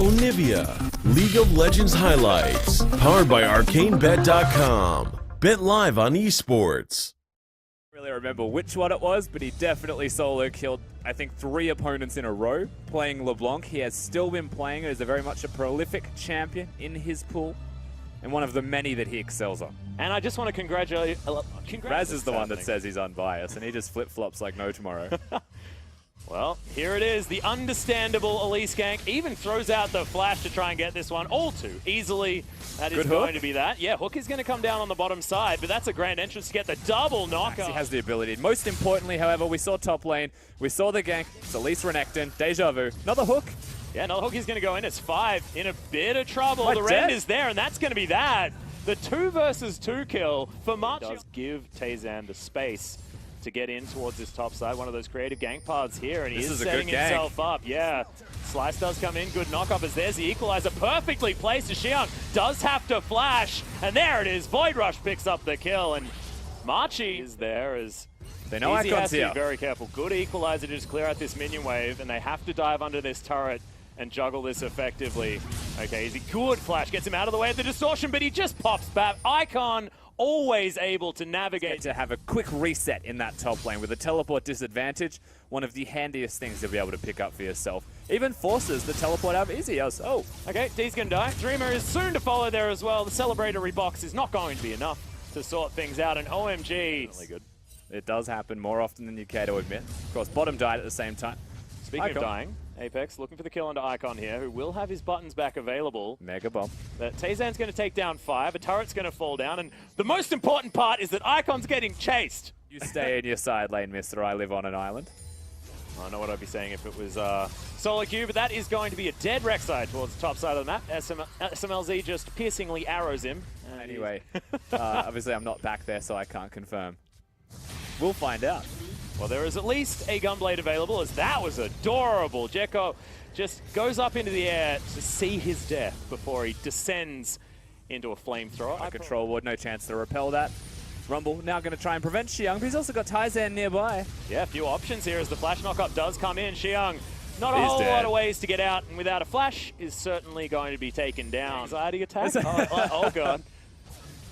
Onivia, League of Legends highlights, powered by ArcaneBet.com. Bet live on esports. Really remember which one it was, but he definitely solo killed, I think, 3 opponents in a row playing LeBlanc. He has still been playing it as a very much a prolific champion in his pool, and one of the many that he excels on. And I just want to congratulate... Raz is the one that says he's unbiased, and he just flip-flops like no tomorrow. Well, here it is, the understandable Elise gank. Even throws out the flash to try and get this one all too easily. That is going to be that. Yeah, Hook is going to come down on the bottom side, but that's a grand entrance to get the double knockout. He has the ability. Most importantly, however, we saw top lane, we saw the gank. It's Elise Renekton, Deja Vu, another Hook. Yeah, another Hook is going to go in. It's 5 in a bit of trouble. The Rend is there, and that's going to be that. The 2 versus 2 kill for Machi. Does give Tayzan the space to get in towards this top side. One of those creative gank paths here, and he is setting himself up. Yeah, Slice does come in. Good knock-up as there's the equalizer. Perfectly placed as Xiang does have to flash, and there it is. Void Rush picks up the kill, and Machi is there as they know Easy Icon's has to here. be very careful. Good equalizer to just clear out this minion wave, and they have to dive under this turret and juggle this effectively. Okay, Easy, good flash, gets him out of the way of the distortion, but he just pops back. Icon always able to navigate. To have a quick reset in that top lane with a teleport disadvantage, one of the handiest things to be able to pick up for yourself. Even forces the teleport out of Izzy. Oh, okay, D's gonna die. Dreamer is soon to follow there as well. The celebratory box is not going to be enough to sort things out, and OMG. Really good. It does happen more often than you care to admit. Of course, bottom died at the same time. Speaking of dying, Apex looking for the kill onto Icon here, who will have his buttons back available. Mega bomb. But Tayzan's going to take down 5, a turret's going to fall down, and the most important part is that Icon's getting chased. You stay in your side lane, mister. I live on an island. I don't know what I'd be saying if it was solo queue, but that is going to be a dead Rek'Sai towards the top side of the map. SMLZ just piercingly arrows him. Anyway, obviously I'm not back there, so I can't confirm. We'll find out. Well, there is at least a Gunblade available, as that was adorable. Jekko just goes up into the air to see his death before he descends into a flamethrower. A control ward, no chance to repel that. Rumble now going to try and prevent Xiang, but he's also got Tayzan nearby. Yeah, a few options here as the flash knockup does come in. Xiang, not a whole lot of ways to get out, and without a flash, is certainly going to be taken down. Anxiety attack? Oh, God.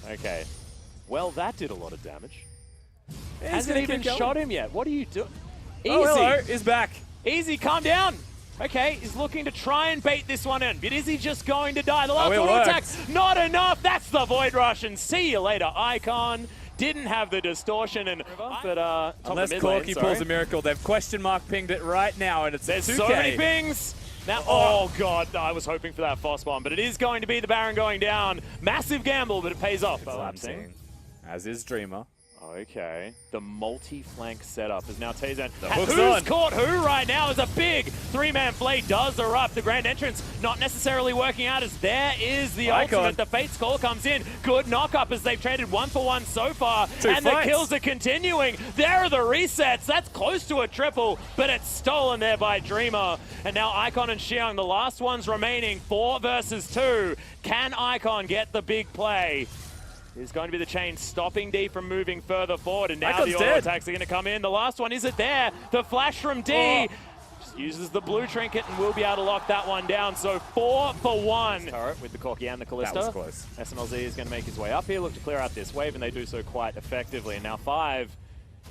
Okay. Well, that did a lot of damage. Hasn't even shot him yet. What are you doing? Easy. Oh, hello. He's back. Easy, calm down. Okay, he's looking to try and bait this one in, but is he just going to die? The last auto attack, not enough. That's the Void Rush, and see you later. Icon didn't have the distortion, and but unless Corky pulls a miracle, they've question mark pinged it right now, and it's there's 2K. So many pings. Now, oh God, I was hoping for that Foss bomb, but it is going to be the Baron going down. Massive gamble, but it pays off. As is Dreamer. Okay, the multi-flank setup is now Tayzan. Who's caught who right now as a big 3-man play does erupt. The grand entrance not necessarily working out as there is the ultimate. The Fate's Call comes in. Good knock-up as they've traded 1-for-1 so far. And the kills are continuing. There are the resets. That's close to a triple, but it's stolen there by Dreamer. And now Icon and Xiang, the last ones remaining, 4 versus 2. Can Icon get the big play? Is going to be the chain stopping D from moving further forward, and now Icon's the auto dead. attacks are going to come in. The last one, is it there? The flash from D just uses the blue trinket and will be able to lock that one down. So 4 for 1. Turret with the Corky and the Kalista. That was close. SMLZ is going to make his way up here, look to clear out this wave, and they do so quite effectively. And now 5.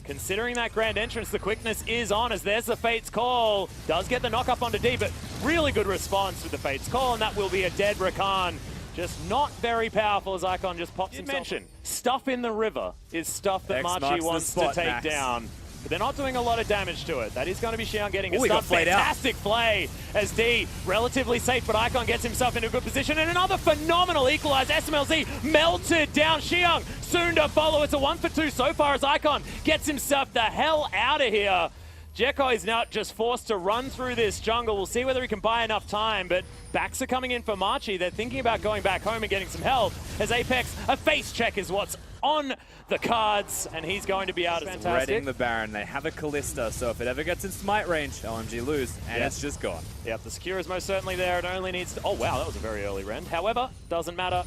Considering that grand entrance, the quickness is on as there's the Fate's Call. Does get the knock up onto D, but really good response with the Fate's Call, and that will be a dead Rakan. Just not very powerful as Icon just pops himself. Mention, stuff in the river is stuff that Machi wants to take down. But they're not doing a lot of damage to it. That is going to be Xiang getting a stun. Fantastic play as D, relatively safe, but Icon gets himself into a good position. And another phenomenal equalize. SMLZ melted down. Xiang soon to follow. It's a 1-for-2 so far as Icon gets himself the hell out of here. Jekko is now just forced to run through this jungle. We'll see whether he can buy enough time, but backs are coming in for Machi. They're thinking about going back home and getting some help. As Apex, a face check is what's on the cards, and he's going to be out. Reading the Baron. They have a Kalista, so if it ever gets in smite range, OMG lose, and it's just gone. Yep, the secure is most certainly there. It only needs to... Oh, wow, that was a very early rend. However, doesn't matter.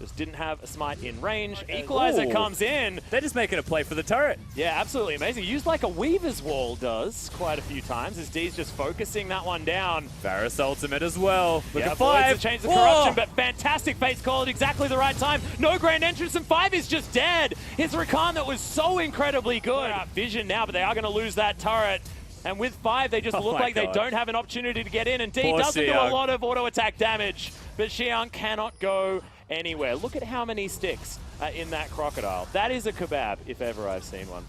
Just didn't have a smite in range. Equalizer comes in. They're just making a play for the turret. Yeah, absolutely amazing. Used like a Weaver's Wall does quite a few times as D's just focusing that one down. Varus ultimate as well. Look at avoids 5. the change of corruption, but fantastic Fate's Call at exactly the right time. No grand entrance, and 5 is just dead. His Rakan that was so incredibly good. Vision now, but they are going to lose that turret. And with 5, they just look like they don't have an opportunity to get in. And D doesn't do a lot of auto attack damage, but Xiang cannot go anywhere. Look at how many sticks are in that crocodile. That is a kebab, if ever I've seen one.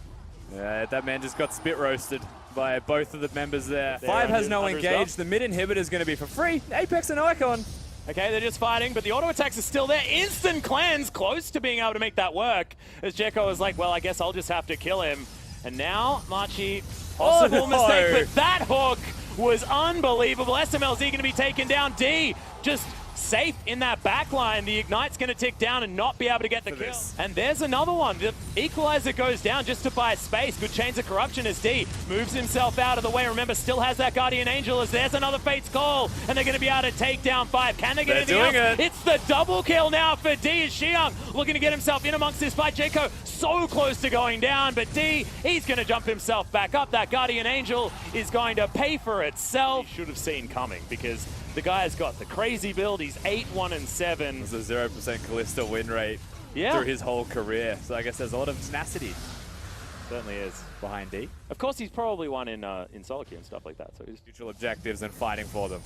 Yeah, that man just got spit roasted by both of the members there. 5 has no engage. The mid inhibitor is going to be for free. Apex and Icon. Okay, they're just fighting, but the auto attacks are still there. Instant cleanse, close to being able to make that work. As Jekko is like, well, I guess I'll just have to kill him. And now, Machi, possible mistake, but that hook was unbelievable. SMLZ going to be taken down. D just safe in that back line. The Ignite's going to tick down and not be able to get the kill. And there's another one. The Equalizer goes down just to buy space. Good chains of corruption as D moves himself out of the way. Remember, still has that Guardian Angel as there's another Fate's Call. And they're going to be able to take down 5. Can they get anything else? It's the double kill now for D as Xiang looking to get himself in amongst this fight. Jekko so close to going down, but D, he's going to jump himself back up. That Guardian Angel is going to pay for itself. He should have seen coming because the guy's got the crazy build. He's 8-1-7. It's a 0% Kalista win rate through his whole career. So I guess there's a lot of tenacity. Certainly is. Behind D. Of course, he's probably won in solo queue and stuff like that. So he's mutual objectives and fighting for them.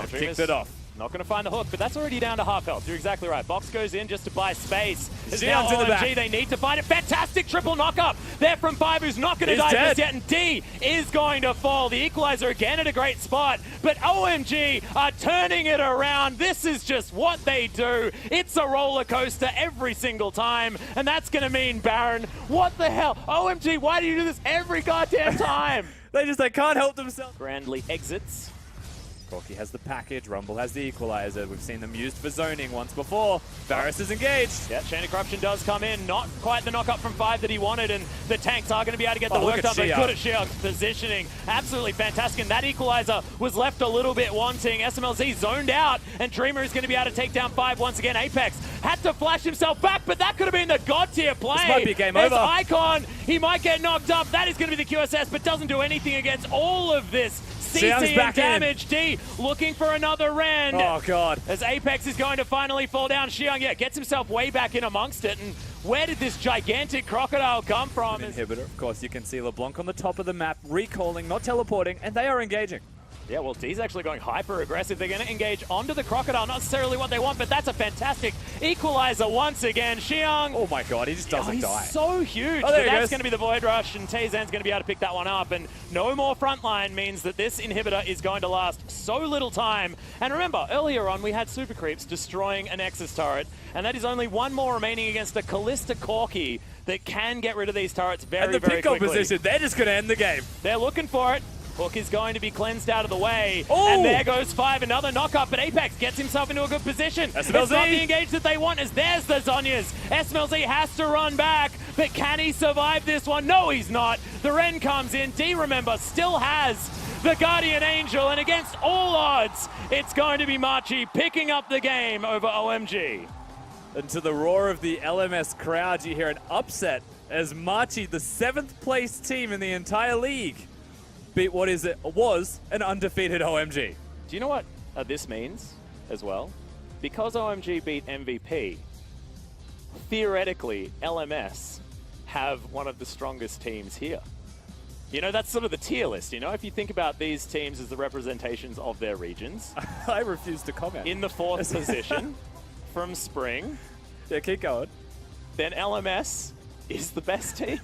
Kicked it off. Not going to find the hook, but that's already down to half health. You're exactly right. Box goes in just to buy space. It's now OMG, they need to find it. Fantastic triple knock-up there from 5, who's not going to die just yet, and D is going to fall. The Equalizer again at a great spot, but OMG are turning it around. This is just what they do. It's a roller coaster every single time, and that's going to mean Baron. What the hell? OMG, why do you do this every goddamn time? They can't help themselves. Grandly exits. Corki has the package, Rumble has the Equalizer. We've seen them used for zoning once before. Varus is engaged. Yeah, Chain of Corruption does come in. Not quite the knock-up from 5 that he wanted, and the tanks are going to be able to get the work done, but good at Xiang's positioning. Absolutely fantastic, and that Equalizer was left a little bit wanting. SMLZ zoned out, and Dreamer is going to be able to take down 5 once again. Apex had to flash himself back, but that could have been the god-tier play. This might be game over. Icon, he might get knocked up. That is going to be the QSS, but doesn't do anything against all of this. CC and damage. D looking for another rend. Oh, God. As Apex is going to finally fall down. Xiang, gets himself way back in amongst it. And where did this gigantic crocodile come from? Inhibitor. Of course, you can see LeBlanc on the top of the map, recalling, not teleporting, and they are engaging. Yeah, well, D's actually going hyper-aggressive. They're going to engage onto the crocodile. Not necessarily what they want, but that's a fantastic Equalizer once again. Xiang. Oh, my God. He just doesn't die. He's so huge. But that's going to be the Void Rush, and Tayzan's going to be able to pick that one up. And no more frontline means that this inhibitor is going to last so little time. And remember, earlier on, we had Super Creeps destroying a Nexus turret, and that is only one more remaining against a Kalista Corki that can get rid of these turrets very, very quickly. And the pick-up position, they're just going to end the game. They're looking for it. Hook is going to be cleansed out of the way. Ooh. And there goes 5, another knock-up, but Apex gets himself into a good position. SMLZ. It's not the engage that they want, as there's the Zhonya's. SMLZ has to run back, but can he survive this one? No, he's not. The Ren comes in. D, remember, still has the Guardian Angel, and against all odds, it's going to be Machi picking up the game over OMG. And to the roar of the LMS crowd, you hear an upset as Machi, the 7th place team in the entire league, beat what was an undefeated OMG. Do you know what this means as well? Because OMG beat MVP, theoretically, LMS have one of the strongest teams here. You know, that's sort of the tier list, you know? If you think about these teams as the representations of their regions. I refuse to comment. In the 4th position from Spring. Yeah, keep going. Then LMS is the best team.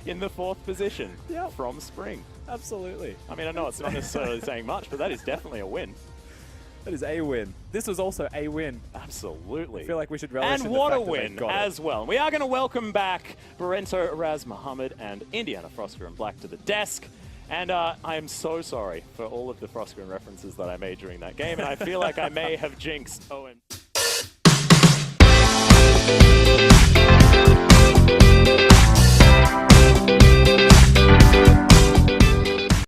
In the 4th position from Spring. Absolutely. I mean, I know it's not necessarily saying much, but that is definitely a win. That is a win. This was also a win. Absolutely. I feel like we should relish in the fact that they got it. And what a win as well. We are going to welcome back Barento, Raz Muhammad, and Indiana Frosker and Black to the desk. And I am so sorry for all of the Frosker references that I made during that game, and I feel like I may have jinxed OMG.